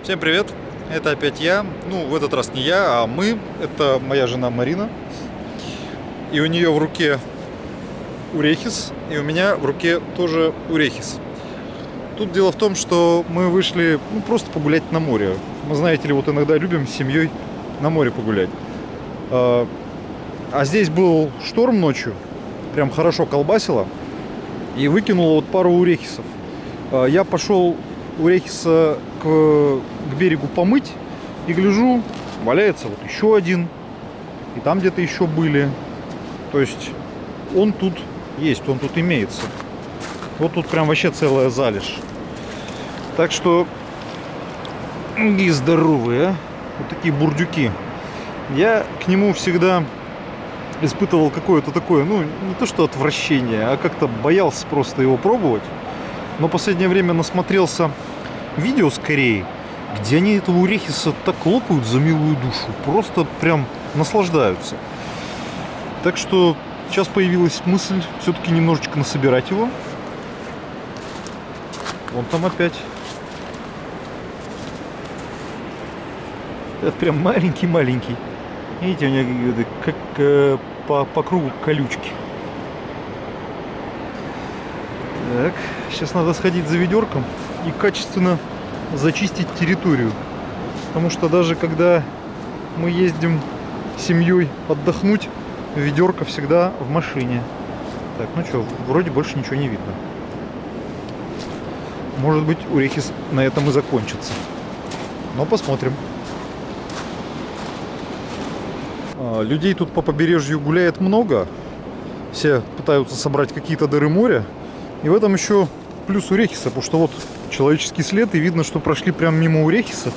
Всем привет! Это опять я. Ну, в этот раз не я, а мы. Это моя жена Марина. И у нее в руке урехис, и у меня в руке тоже урехис. Тут дело в том, что мы вышли просто погулять на море. Мы, знаете ли, вот иногда любим с семьей на море погулять. А здесь был шторм ночью, прям хорошо колбасило, и выкинуло вот пару урехисов. Я пошел урехиса к берегу помыть, и гляжу, валяется вот еще один, и там где-то еще были. То есть он тут есть, он тут имеется. Вот тут прям вообще целая залежь. Так что и здоровые, а? Вот такие бурдюки. Я к нему всегда испытывал какое-то такое, ну, не то что отвращение, а как-то боялся просто его пробовать. Но в последнее время насмотрелся видео с Кореи, где они этого урехиса так лопают за милую душу. Просто прям наслаждаются. Так что сейчас появилась мысль все-таки немножечко насобирать его. Вон там опять. Это прям маленький-маленький. Видите, у него как по кругу колючки. Так, сейчас надо сходить за ведерком и качественно зачистить территорию. Потому что даже когда мы ездим с семьей отдохнуть, ведерко всегда в машине. Так, ну что, вроде больше ничего не видно. Может быть, урехис на этом и закончится. Но посмотрим. Людей тут по побережью гуляет много. Все пытаются собрать какие-то дыры моря. И в этом еще плюс урехиса, потому что вот человеческий след, и видно, что прошли прямо мимо урехиса,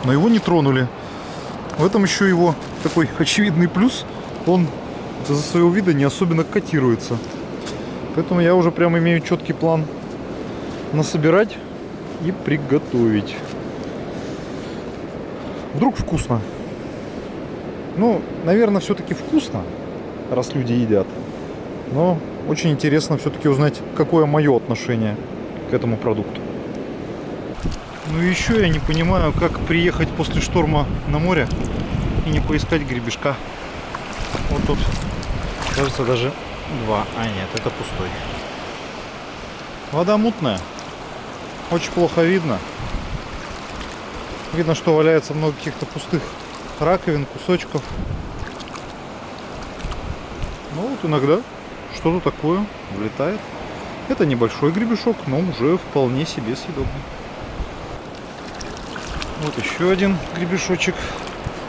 но его не тронули. В этом еще его такой очевидный плюс. Он из-за своего вида не особенно котируется. Поэтому я уже прям имею четкий план насобирать и приготовить. Вдруг вкусно. Ну, наверное, все-таки вкусно, раз люди едят. Но очень интересно все-таки узнать, какое мое отношение к этому продукту. Ну и еще я не понимаю, как приехать после шторма на море и не поискать гребешка. Вот тут, кажется, даже два. А нет, это пустой. Вода мутная. Очень плохо видно. Видно, что валяется много каких-то пустых раковин, кусочков. Ну вот иногда что-то такое влетает. Это небольшой гребешок, но уже вполне себе съедобный. Вот еще один гребешочек.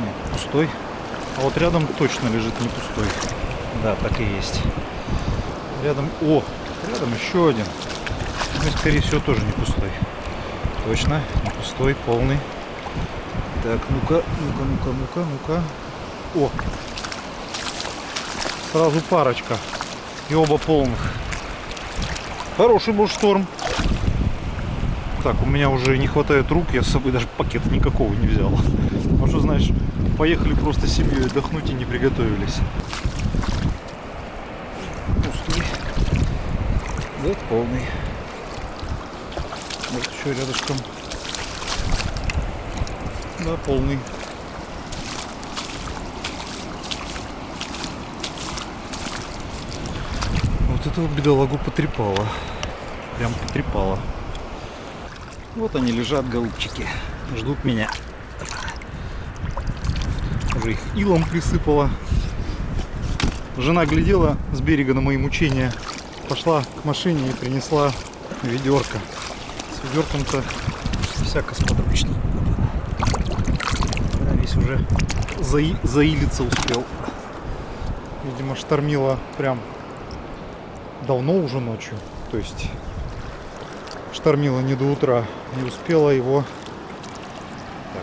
Нет, пустой. А вот рядом точно лежит не пустой. Да, так и есть. Рядом еще один. Ну, скорее всего, тоже не пустой. Точно, не пустой, полный. Так, ну-ка. О! Сразу парочка. И оба полных. Хороший был шторм. Так, у меня уже не хватает рук. Я с собой даже пакета никакого не взял. Потому что, знаешь, поехали просто с семьей отдохнуть и не приготовились. Пустой. Да, полный. Вот еще рядышком. Да, полный. Вот этого бедолагу потрепало. Прям потрепало. Вот они лежат, голубчики. Ждут меня. Уже их илом присыпало. Жена глядела с берега на мои мучения. Пошла к машине и принесла ведерко. С ведерком-то всяко сподручней. Весь уже заилиться успел. Видимо, штормило прям давно уже ночью. То есть штормило не до утра. Не успела его. Так.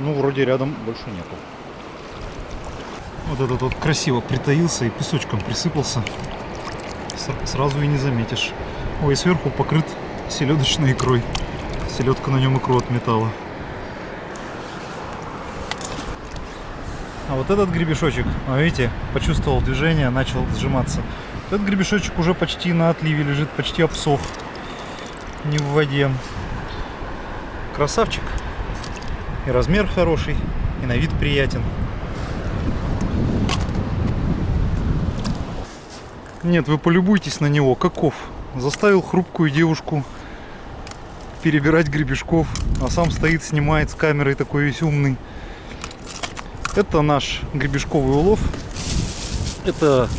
Ну, вроде рядом больше нету. Вот этот вот красиво притаился и песочком присыпался. Сразу и не заметишь. Ой, сверху покрыт селедочной икрой. Селедка на нем икру отметала. А вот этот гребешочек, видите, почувствовал движение, начал сжиматься. Этот гребешочек уже почти на отливе лежит, почти обсох. Не в воде. красавчик. И размер хороший, и на вид приятен. Нет, вы полюбуйтесь на него, каков. Заставил хрупкую девушку перебирать гребешков, а сам стоит, снимает с камерой, такой весь умный. Это наш гребешковый улов. Это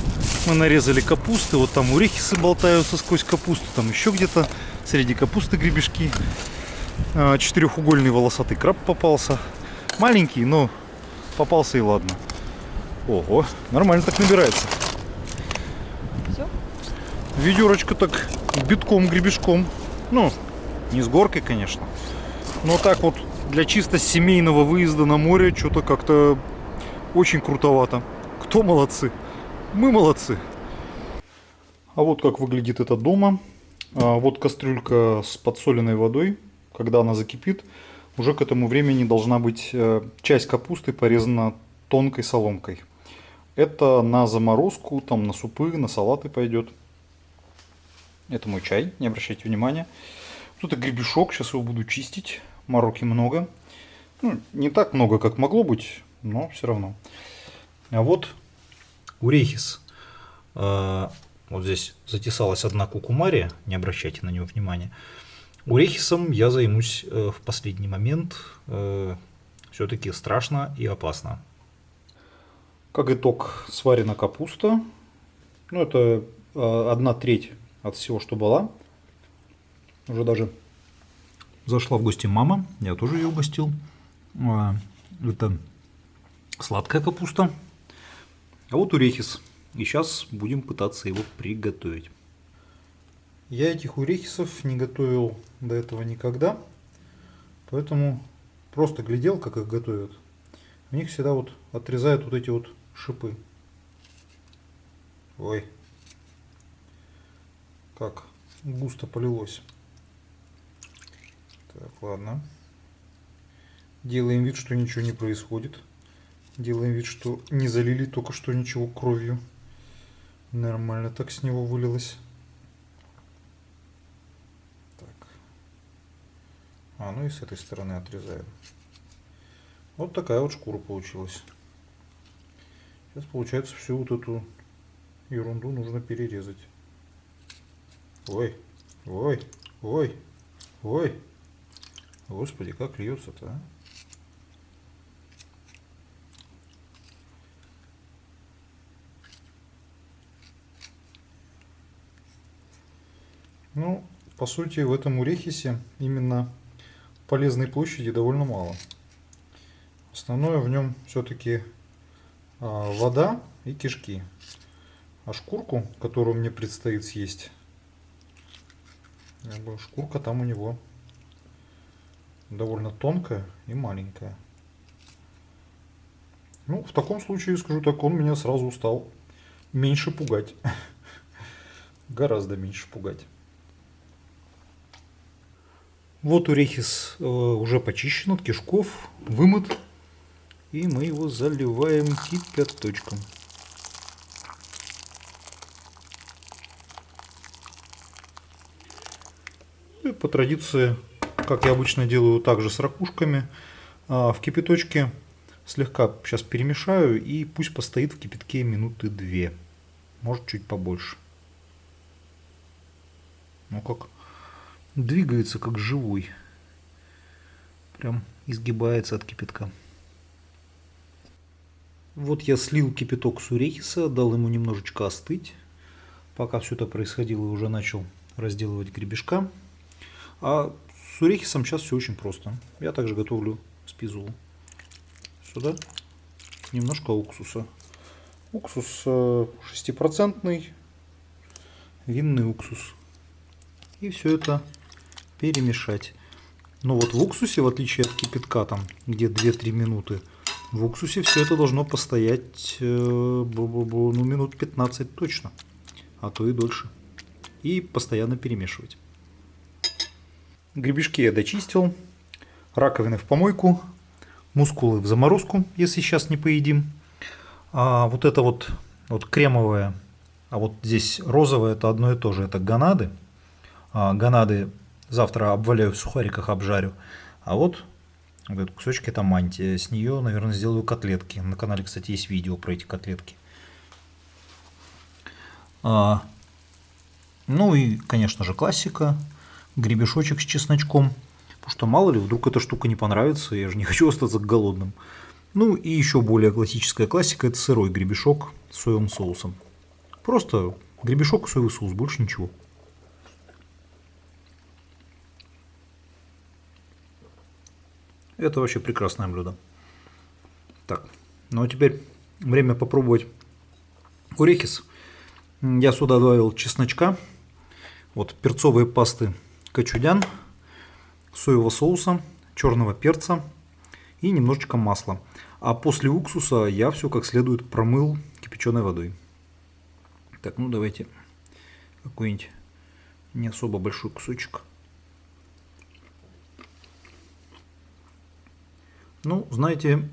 мы нарезали капусты, вот там урехисы болтаются сквозь капусту, там еще где-то среди капусты гребешки. Четырехугольный волосатый краб попался. Маленький, но попался и ладно. Ого, нормально так набирается. Все? Ведерочка так битком гребешком. Ну, не с горкой, конечно. Но так вот для чисто семейного выезда на море что-то как-то очень крутовато. Кто молодцы? Мы молодцы. А вот как выглядит это дома. Вот кастрюлька с подсоленной водой. Когда она закипит, уже к этому времени должна быть часть капусты порезана тонкой соломкой. Это на заморозку, там на супы, на салаты пойдет. Это мой чай, не обращайте внимания. Тут и гребешок, сейчас его буду чистить. Мороки много. Ну, не так много, как могло быть, но все равно. А вот урехис. Вот здесь затесалась одна кукумария, не обращайте на него внимания. Урехисом я займусь в последний момент. Все-таки страшно и опасно. Как итог, сварена капуста. Ну, это 1/3 от всего, что была. Уже даже зашла в гости мама. Я тоже ее угостил. Это сладкая капуста. А вот урехис. И сейчас будем пытаться его приготовить. Я этих урехисов не готовил до этого никогда. Поэтому просто глядел, как их готовят. У них всегда вот отрезают вот эти вот шипы. Ой. Как густо полилось. Так, ладно. Делаем вид, что ничего не происходит. Делаем вид, что не залили только что ничего кровью. Нормально так с него вылилось. Так. Ну и с этой стороны отрезаем. Вот такая вот шкура получилась. Сейчас получается всю вот эту ерунду нужно перерезать. Ой, ой, ой, ой. Господи, как льется-то, а? Ну, по сути, в этом урехисе именно полезной площади довольно мало. Основное в нем все-таки вода и кишки. А шкурку, которую мне предстоит съесть, шкурка там у него довольно тонкая и маленькая. Ну, в таком случае, скажу так, он меня сразу стал меньше пугать. Гораздо меньше пугать. Вот урехис уже почищен от кишков, вымыт. И мы его заливаем кипяточком. И по традиции, как я обычно делаю, также с ракушками, в кипяточке слегка сейчас перемешаю и пусть постоит в кипятке минуты 2, может чуть побольше. Ну как двигается как живой, прям изгибается от кипятка. Вот я слил кипяток с урехиса, дал ему немножечко остыть. Пока все это происходило, уже начал разделывать гребешка. А с урехисом сейчас все очень просто. Я также готовлю спизулу. Сюда немножко уксуса. Уксус 6%, винный уксус. И все это перемешать. Но вот в уксусе, в отличие от кипятка, там где 2-3 минуты, в уксусе все это должно постоять минут 15 точно, а то и дольше. И постоянно перемешивать. Гребешки я дочистил, раковины в помойку, мускулы в заморозку, если сейчас не поедим. А вот это вот кремовое, а вот здесь розовое, это одно и то же, это гонады. Гонады завтра обваляю в сухариках, обжарю. А вот этот кусочек это мантия. С нее, наверное, сделаю котлетки. На канале, кстати, есть видео про эти котлетки. Ну и, конечно же, классика. Гребешочек с чесночком. Потому что мало ли, вдруг эта штука не понравится, я же не хочу остаться голодным. Ну и еще более классическая классика – это сырой гребешок с соевым соусом. Просто гребешок и соевый соус, больше ничего. Это вообще прекрасное блюдо. Так, ну а теперь время попробовать орехис. Я сюда добавил чесночка, вот перцовые пасты кочудян, соевого соуса, черного перца и немножечко масла. А после уксуса я все как следует промыл кипяченой водой. Так, ну давайте какой-нибудь не особо большой кусочек. Ну, знаете,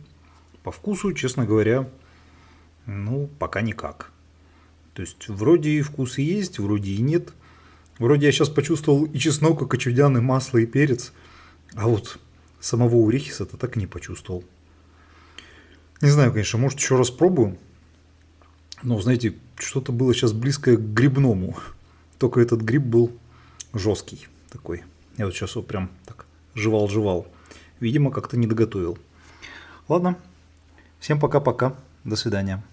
по вкусу, честно говоря, ну, пока никак. То есть, вроде и вкус и есть, вроде и нет. Вроде я сейчас почувствовал и чеснок, и кочудян, и масло, и перец. А вот самого орехиса-то так и не почувствовал. Не знаю, конечно, может еще раз пробую. Но, знаете, что-то было сейчас близкое к грибному. Только этот гриб был жесткий такой. Я вот сейчас его прям так жевал-жевал. Видимо, как-то не доготовил. Ладно, всем пока-пока. До свидания.